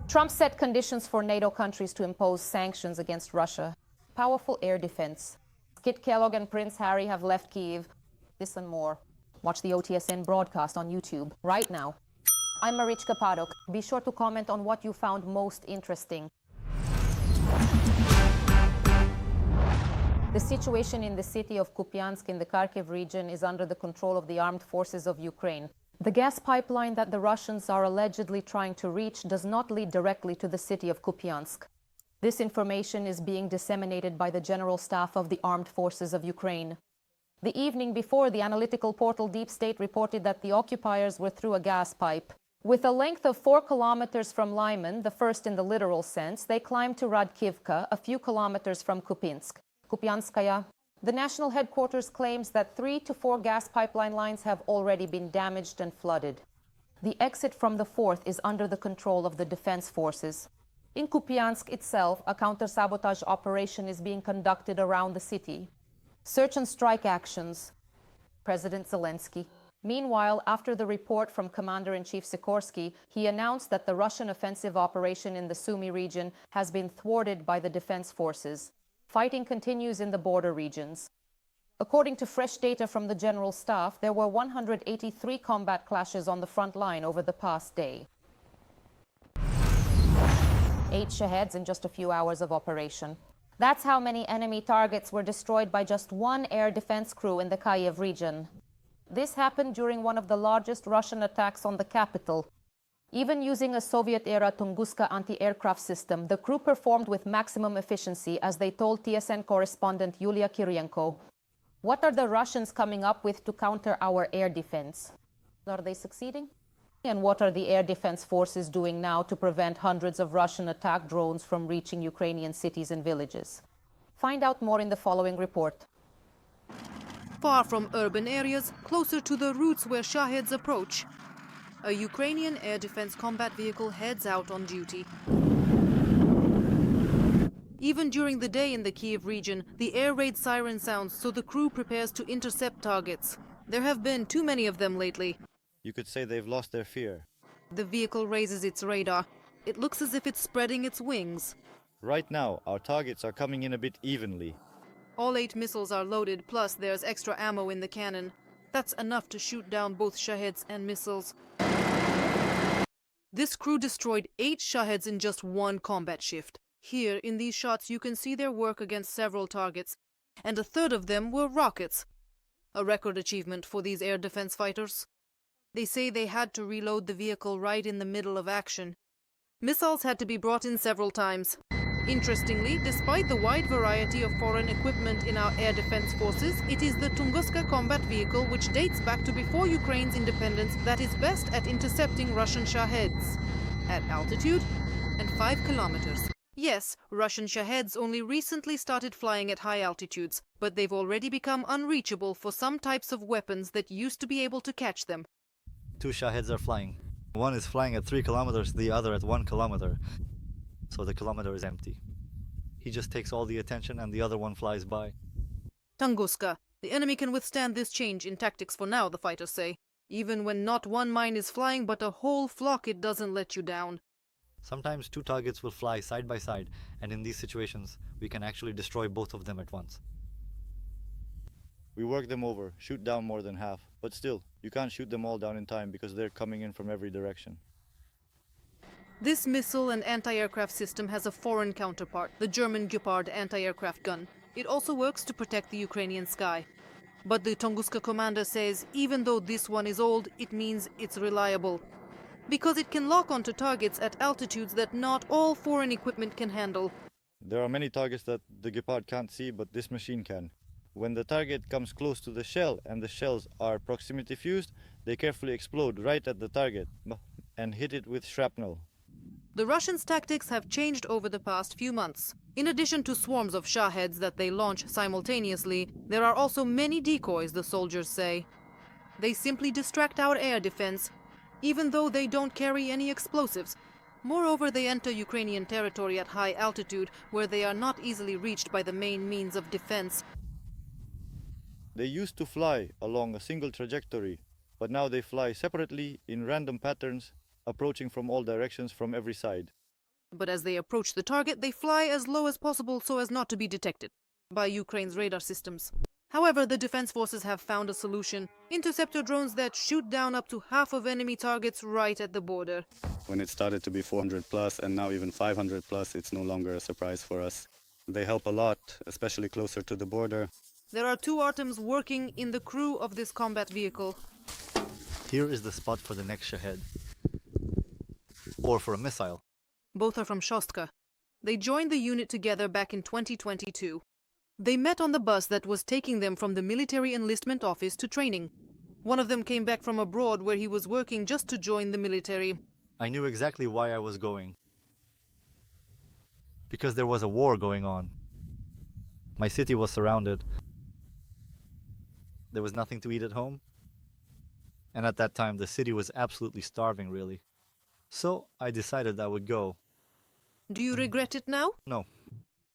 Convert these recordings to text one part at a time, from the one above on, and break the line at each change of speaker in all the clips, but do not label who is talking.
Trump set conditions for NATO countries to impose sanctions against Russia. Powerful air defense. Kit Kellogg and Prince Harry have left Kyiv. This and more. Watch the OTSN broadcast on YouTube right now. I'm Marichka Padok. Be sure to comment on what you found most interesting. The situation in the city of Kupiansk in the Kharkiv region is under the control of the armed forces of Ukraine. The gas pipeline that the Russians are allegedly trying to reach does not lead directly to the city of Kupiansk. This information is being disseminated by the General Staff of the Armed Forces of Ukraine. The evening before, the analytical portal Deep State reported that the occupiers were through a gas pipe. With a length of 4 kilometers from Lyman, the first in the literal sense, they climbed to Radkivka, a few kilometers from Kupianskaya. The national headquarters claims that 3 to 4 gas pipeline lines have already been damaged and flooded. The exit from the fourth is under the control of the defense forces. In Kupiansk itself, a counter-sabotage operation is being conducted around the city. Search and strike actions. President Zelensky. Meanwhile, after the report from Commander-in-Chief Sikorsky, he announced that the Russian offensive operation in the Sumy region has been thwarted by the defense forces. Fighting continues in the border regions. According to fresh data from the General Staff, there were 183 combat clashes on the front line over the past day. 8 Shaheds in just a few hours of operation. That's how many enemy targets were destroyed by just one air defense crew in the Kyiv region. This happened during one of the largest Russian attacks on the capital. Even using a Soviet-era Tunguska anti-aircraft system, the crew performed with maximum efficiency, as they told TSN correspondent Yulia Kirienko. What are the Russians coming up with to counter our air defense? Are they succeeding? And what are the air defense forces doing now to prevent hundreds of Russian attack drones from reaching Ukrainian cities and villages? Find out more in the following report.
Far from urban areas, closer to the routes where Shaheds approach, a Ukrainian air defense combat vehicle heads out on duty. Even during the day in the Kyiv region, the air raid siren sounds, so the crew prepares to intercept targets. There have been too many of them lately.
You could say they've lost their fear.
The vehicle raises its radar. It looks as if it's spreading its wings.
Right now, our targets are coming in a bit evenly.
All 8 missiles are loaded, plus there's extra ammo in the cannon. That's enough to shoot down both Shaheds and missiles. This crew destroyed 8 Shaheds in just one combat shift. Here, in these shots, you can see their work against several targets, and a third of them were rockets. A record achievement for these air defense fighters. They say they had to reload the vehicle right in the middle of action. Missiles had to be brought in several times. Interestingly, despite the wide variety of foreign equipment in our air defense forces, it is the Tunguska combat vehicle, which dates back to before Ukraine's independence, that is best at intercepting Russian Shaheds. At altitude and 5 kilometers. Yes, Russian Shaheds only recently started flying at high altitudes, but they've already become unreachable for some types of weapons that used to be able to catch them.
2 Shaheds are flying. One is flying at 3 kilometers, the other at 1 kilometer. So the kilometer is empty. He just takes all the attention and the other one flies by.
Tunguska. The enemy can withstand this change in tactics for now, the fighters say. Even when not one mine is flying, but a whole flock, it doesn't let you down.
Sometimes 2 targets will fly side by side, and in these situations, we can actually destroy both of them at once. We work them over, shoot down more than half, but still, you can't shoot them all down in time because they're coming in from every direction.
This missile and anti-aircraft system has a foreign counterpart, the German Gepard anti-aircraft gun. It also works to protect the Ukrainian sky. But the Tunguska commander says even though this one is old, it means it's reliable. Because it can lock onto targets at altitudes that not all foreign equipment can handle.
There are many targets that the Gepard can't see, but this machine can. When the target comes close to the shell and the shells are proximity fused, they carefully explode right at the target and hit it with shrapnel.
The Russians' tactics have changed over the past few months. In addition to swarms of Shaheds that they launch simultaneously, there are also many decoys, the soldiers say. They simply distract our air defense, even though they don't carry any explosives. Moreover, they enter Ukrainian territory at high altitude, where they are not easily reached by the main means of defense.
They used to fly along a single trajectory, but now they fly separately in random patterns, approaching from all directions from every side.
But as they approach the target, they fly as low as possible so as not to be detected by Ukraine's radar systems. However, the defense forces have found a solution: interceptor drones that shoot down up to half of enemy targets right at the border.
When it started to be 400 plus and now even 500 plus, it's no longer a surprise for us. They help a lot, especially closer to the border.
There are 2 Artems working in the crew of this combat vehicle.
Here is the spot for the next Shahed. Or for a missile.
Both are from Shostka. They joined the unit together back in 2022. They met on the bus that was taking them from the military enlistment office to training. One of them came back from abroad where he was working just to join the military.
I knew exactly why I was going. Because there was a war going on. My city was surrounded. There was nothing to eat at home. And at that time, the city was absolutely starving, really. So I decided I would go.
Do you regret it now?
No.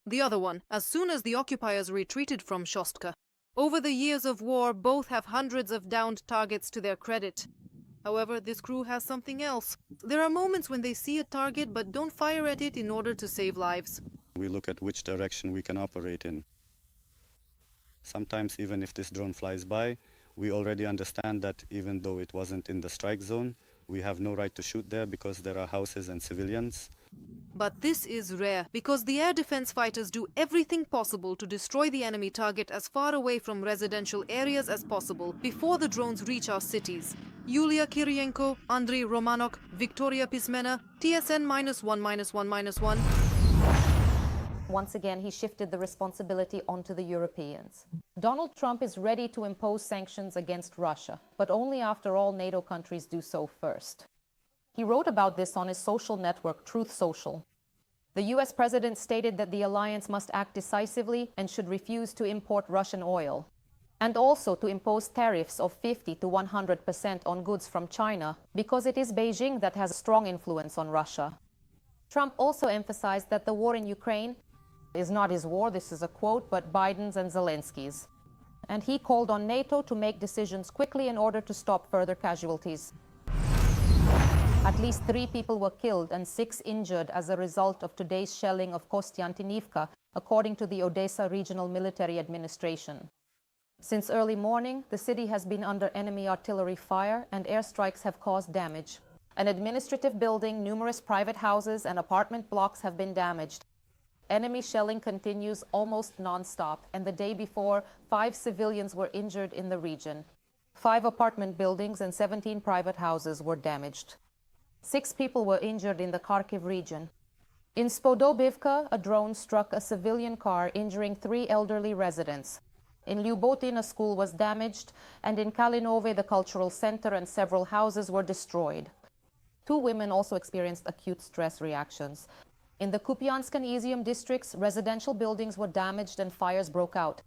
The other one, as soon as the occupiers retreated from Shostka. Over the years of war, both have hundreds of downed targets to their credit. However, this crew has something else. There are moments when they see a target but don't fire at it in order to save lives.
We look at which direction we can operate in. Sometimes, even if this drone flies by, we already understand that even though it wasn't in the strike zone, we have no right to shoot there because there are houses and civilians.
But this is rare because the air defense fighters do everything possible to destroy the enemy target as far away from residential areas as possible before the drones reach our cities. Yulia Kirienko, Andriy Romanok, Victoria Pismena, TSN -1-1-1-1.
Once again, he shifted the responsibility onto the Europeans. Donald Trump is ready to impose sanctions against Russia, but only after all NATO countries do so first. He wrote about this on his social network, Truth Social. The US president stated that the alliance must act decisively and should refuse to import Russian oil, and also to impose tariffs of 50 to 100% on goods from China, because it is Beijing that has a strong influence on Russia. Trump also emphasized that the war in Ukraine is not his war, this is a quote, but Biden's and Zelensky's. And he called on NATO to make decisions quickly in order to stop further casualties. At least 3 people were killed and 6 injured as a result of today's shelling of Kostiantynivka, according to the Odesa Regional Military Administration. Since early morning, the city has been under enemy artillery fire and airstrikes have caused damage. An administrative building, numerous private houses and apartment blocks have been damaged. Enemy shelling continues almost non-stop, and the day before, 5 civilians were injured in the region. 5 apartment buildings and 17 private houses were damaged. 6 people were injured in the Kharkiv region. In Spodobivka, a drone struck a civilian car, injuring 3 elderly residents. In Lyubotin, a school was damaged, and in Kalinove, the cultural center and several houses were destroyed. 2 women also experienced acute stress reactions. In the Kupiansk and Izium districts, residential buildings were damaged and fires broke out.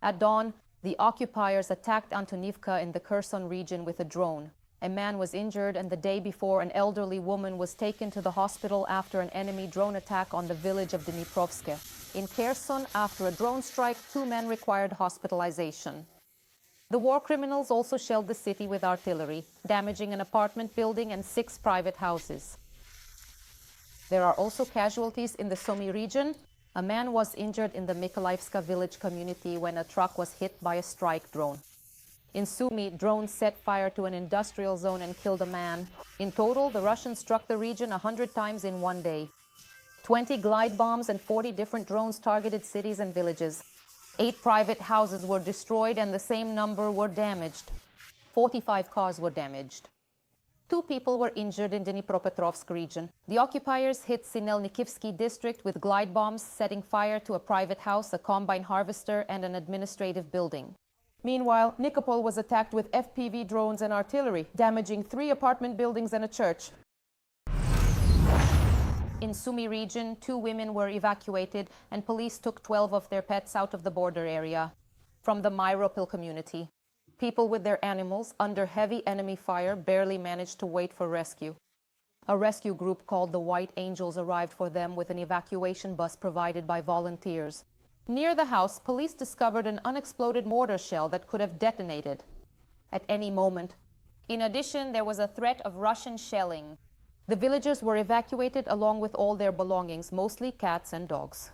At dawn, the occupiers attacked Antonivka in the Kherson region with a drone. A man was injured, and the day before, an elderly woman was taken to the hospital after an enemy drone attack on the village of Dniprovske. In Kherson, after a drone strike, 2 men required hospitalization. The war criminals also shelled the city with artillery, damaging an apartment building and 6 private houses. There are also casualties in the Sumy region. A man was injured in the Mykolaievska village community when a truck was hit by a strike drone. In Sumy, drones set fire to an industrial zone and killed a man. In total, the Russians struck the region 100 times in one day. 20 glide bombs and 40 different drones targeted cities and villages. 8 private houses were destroyed and the same number were damaged. 45 cars were damaged. 2 people were injured in Dnipropetrovsk region. The occupiers hit Sinelnikivsky district with glide bombs, setting fire to a private house, a combine harvester, and an administrative building. Meanwhile, Nikopol was attacked with FPV drones and artillery, damaging 3 apartment buildings and a church. In Sumy region, 2 women were evacuated and police took 12 of their pets out of the border area from the Myropil community. People with their animals, under heavy enemy fire, barely managed to wait for rescue. A rescue group called the White Angels arrived for them with an evacuation bus provided by volunteers. Near the house, police discovered an unexploded mortar shell that could have detonated at any moment. In addition, there was a threat of Russian shelling. The villagers were evacuated along with all their belongings, mostly cats and dogs.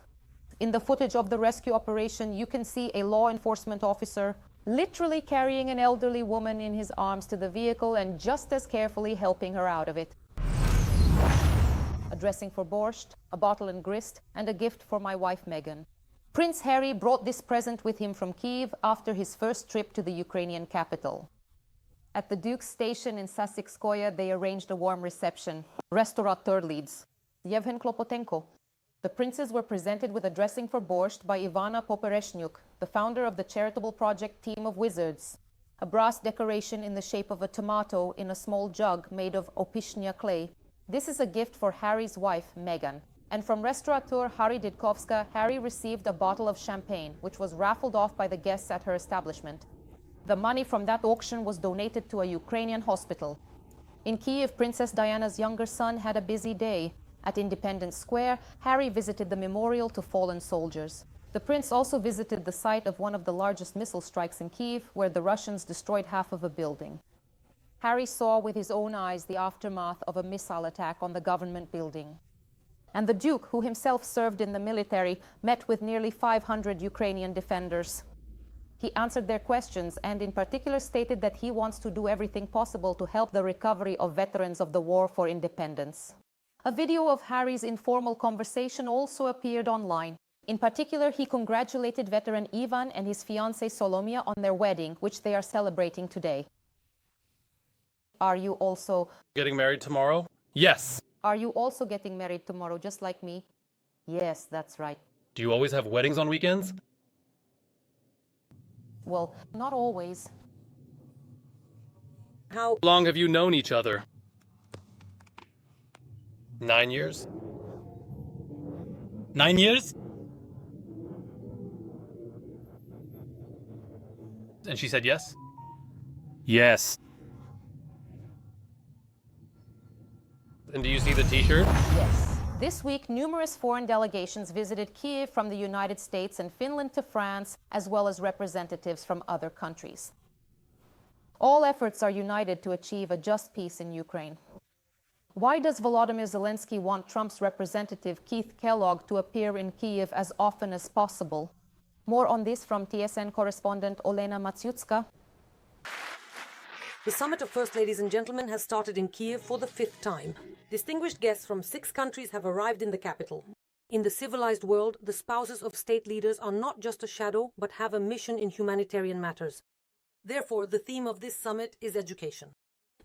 In the footage of the rescue operation, you can see a law enforcement officer literally carrying an elderly woman in his arms to the vehicle and just as carefully helping her out of it. A dressing for borscht, a bottle and grist, and a gift for my wife Meghan. Prince Harry brought this present with him from Kyiv after his first trip to the Ukrainian capital. At the Duke's station in Sasikskoye, they arranged a warm reception. Restaurateur leads Yevhen Klopotenko. The princes were presented with a dressing for borscht by Ivana Popereshnyuk, the founder of the charitable project Team of Wizards, a brass decoration in the shape of a tomato in a small jug made of opishnya clay. This is a gift for Harry's wife, Meghan. And from restaurateur Harry Didkovska, Harry received a bottle of champagne, which was raffled off by the guests at her establishment. The money from that auction was donated to a Ukrainian hospital. In Kyiv, Princess Diana's younger son had a busy day. At Independence Square, Harry visited the memorial to fallen soldiers. The prince also visited the site of one of the largest missile strikes in Kyiv, where the Russians destroyed half of a building. Harry saw with his own eyes the aftermath of a missile attack on the government building. And the Duke, who himself served in the military, met with nearly 500 Ukrainian defenders. He answered their questions and in particular stated that he wants to do everything possible to help the recovery of veterans of the war for independence. A video of Harry's informal conversation also appeared online. In particular, he congratulated veteran Ivan and his fiancée Solomia on their wedding, which they are celebrating today. Are you also
getting married tomorrow? Yes.
Are you also getting married tomorrow, just like me? Yes, that's right.
Do you always have weddings on weekends?
Well, not always.
How long have you known each other? 9 years? 9 years? And she said yes? Yes. And do you see the t-shirt?
Yes. This week, numerous foreign delegations visited Kyiv from the United States and Finland to France, as well as representatives from other countries. All efforts are united to achieve a just peace in Ukraine. Why does Volodymyr Zelensky want Trump's representative Keith Kellogg to appear in Kyiv as often as possible? More on this from TSN correspondent Olena Matsiutska.
The summit of First Ladies and Gentlemen has started in Kyiv for the 5th time. Distinguished guests from 6 countries have arrived in the capital. In the civilized world, the spouses of state leaders are not just a shadow, but have a mission in humanitarian matters. Therefore, the theme of this summit is education.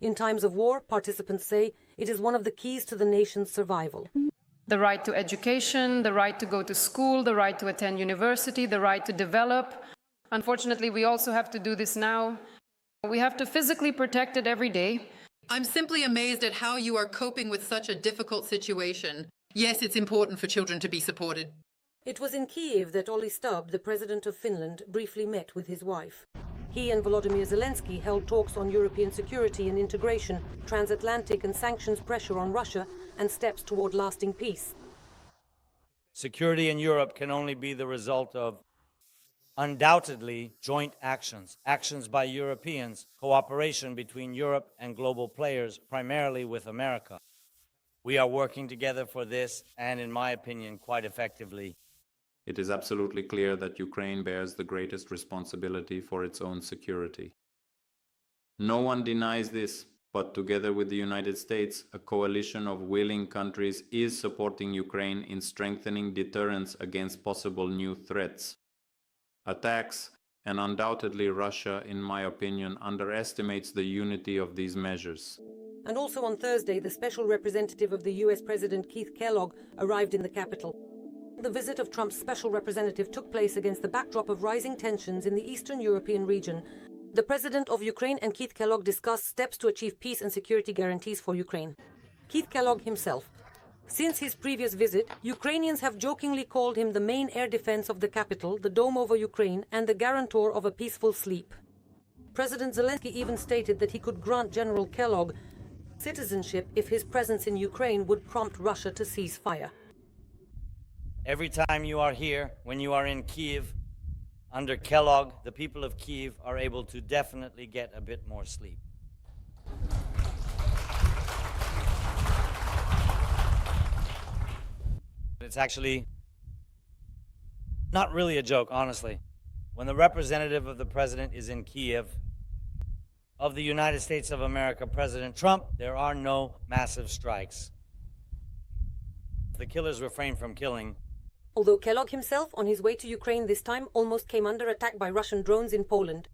In times of war, participants say, it is one of the keys to the nation's survival.
The right to education, the right to go to school, the right to attend university, the right to develop. Unfortunately, we also have to do this now. We have to physically protect it every day.
I'm simply amazed at how you are coping with such a difficult situation. Yes, it's important for children to be supported.
It was in Kyiv that Olli Stubb, the president of Finland, briefly met with his wife. He and Volodymyr Zelensky held talks on European security and integration, transatlantic and sanctions pressure on Russia, and steps toward lasting peace.
Security in Europe can only be the result of undoubtedly joint actions, actions by Europeans, cooperation between Europe and global players, primarily with America. We are working together for this, and in my opinion, quite effectively.
It is absolutely clear that Ukraine bears the greatest responsibility for its own security. No one denies this, but together with the United States, a coalition of willing countries is supporting Ukraine in strengthening deterrence against possible new threats. Attacks, and undoubtedly Russia, in my opinion, underestimates the unity of these measures.
And also on Thursday, the special representative of the US President Keith Kellogg arrived in the capital. The visit of Trump's special representative took place against the backdrop of rising tensions in the Eastern European region. The President of Ukraine and Keith Kellogg discussed steps to achieve peace and security guarantees for Ukraine. Keith Kellogg himself. Since his previous visit, Ukrainians have jokingly called him the main air defense of the capital, the dome over Ukraine, and the guarantor of a peaceful sleep. President Zelensky even stated that he could grant General Kellogg citizenship if his presence in Ukraine would prompt Russia to cease fire.
Every time you are here, when you are in Kyiv, under Kellogg, the people of Kyiv are able to definitely get a bit more sleep. It's actually not really a joke, honestly. When the representative of the president is in Kyiv, of the United States of America, President Trump, there are no massive strikes. The killers refrain from killing.
Although Kellogg himself, on his way to Ukraine this time, almost came under attack by Russian drones in Poland.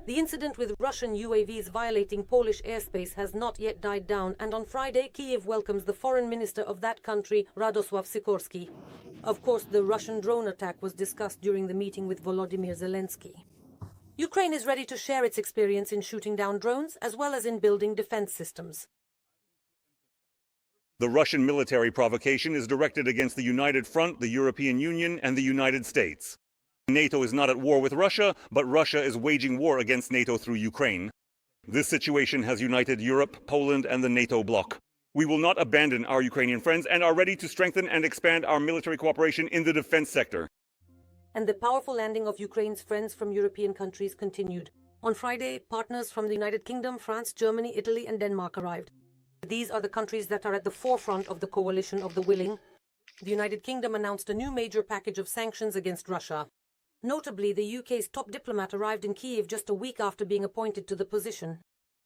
The incident with Russian UAVs violating Polish airspace has not yet died down, and on Friday, Kyiv welcomes the foreign minister of that country, Radosław Sikorski. Of course, the Russian drone attack was discussed during the meeting with Volodymyr Zelensky. Ukraine is ready to share its experience in shooting down drones, as well as in building defense systems.
The Russian military provocation is directed against the United Front, the European Union, and the United States. NATO is not at war with Russia, but Russia is waging war against NATO through Ukraine. This situation has united Europe, Poland, and the NATO bloc. We will not abandon our Ukrainian friends and are ready to strengthen and expand our military cooperation in the defense sector.
And the powerful landing of Ukraine's friends from European countries continued. On Friday, partners from the United Kingdom, France, Germany, Italy, and Denmark arrived. These are the countries that are at the forefront of the coalition of the willing. The United Kingdom announced a new major package of sanctions against Russia. Notably, the UK's top diplomat arrived in Kyiv just a week after being appointed to the position.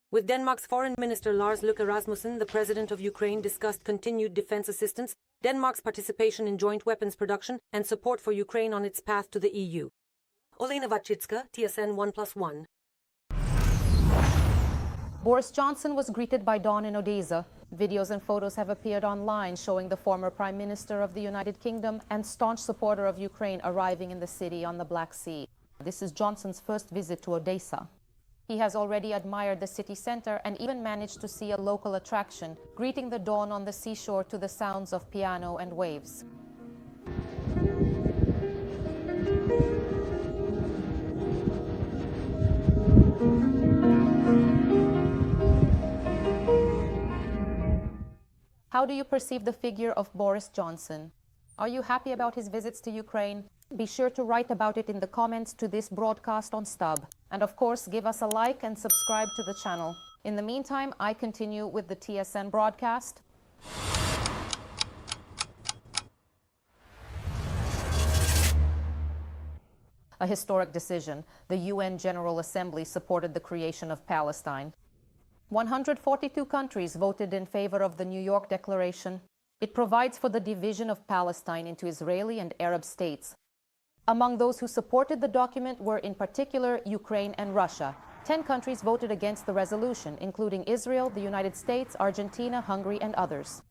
With Denmark's Foreign Minister Lars Løkke Rasmussen, the President of Ukraine discussed continued defense assistance, Denmark's participation in joint weapons production, and support for Ukraine on its path to the EU. Olena Wachitska, TSN 1+1.
Boris Johnson was greeted by dawn in Odesa. Videos and photos have appeared online showing the former Prime Minister of the United Kingdom and staunch supporter of Ukraine arriving in the city on the Black Sea. This is Johnson's first visit to Odesa. He has already admired the city center and even managed to see a local attraction, greeting the dawn on the seashore to the sounds of piano and waves. How do you perceive the figure of Boris Johnson? Are you happy about his visits to Ukraine? Be sure to write about it in the comments to this broadcast on Stub. And of course, give us a like and subscribe to the channel. In the meantime, I continue with the TSN broadcast. A historic decision. The UN General Assembly supported the creation of Palestine. 142 countries voted in favor of the New York Declaration. It provides for the division of Palestine into Israeli and Arab states. Among those who supported the document were in particular Ukraine and Russia. 10 countries voted against the resolution, including Israel, the United States, Argentina, Hungary, and others.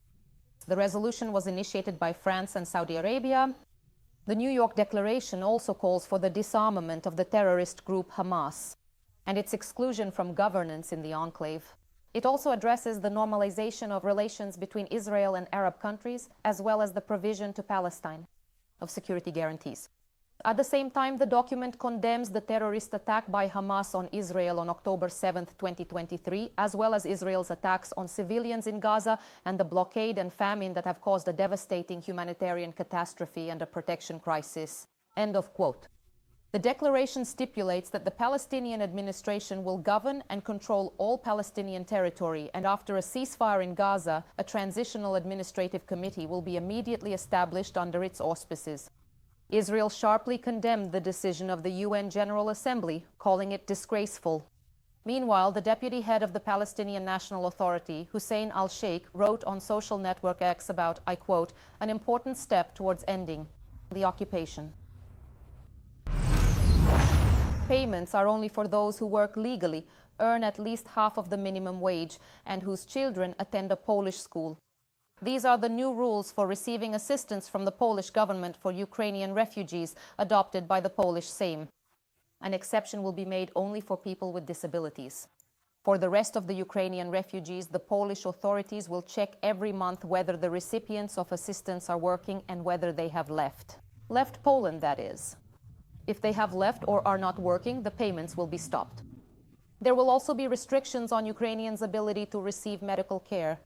The resolution was initiated by France and Saudi Arabia. The New York Declaration also calls for the disarmament of the terrorist group Hamas and its exclusion from governance in the enclave. It also addresses the normalization of relations between Israel and Arab countries, as well as the provision to Palestine of security guarantees. At the same time, the document condemns the terrorist attack by Hamas on Israel on October 7, 2023, as well as Israel's attacks on civilians in Gaza and the blockade and famine that have caused a devastating humanitarian catastrophe and a protection crisis. End of quote. The declaration stipulates that the Palestinian administration will govern and control all Palestinian territory, and after a ceasefire in Gaza, a transitional administrative committee will be immediately established under its auspices. Israel sharply condemned the decision of the UN General Assembly, calling it disgraceful. Meanwhile, the deputy head of the Palestinian National Authority, Hussein al-Sheikh, wrote on social network X about, I quote, an important step towards ending the occupation. Payments are only for those who work legally, earn at least half of the minimum wage, and whose children attend a Polish school. These are the new rules for receiving assistance from the Polish government for Ukrainian refugees adopted by the Polish Sejm. An exception will be made only for people with disabilities. For the rest of the Ukrainian refugees, the Polish authorities will check every month whether the recipients of assistance are working and whether they have left. Left Poland, that is. If they have left or are not working, the payments will be stopped. There will also be restrictions on Ukrainians' ability to receive medical care.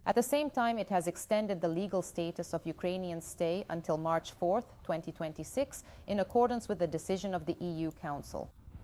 At the same time, it has extended the legal status of Ukrainian stay until March 4, 2026, in accordance with the decision of the EU Council.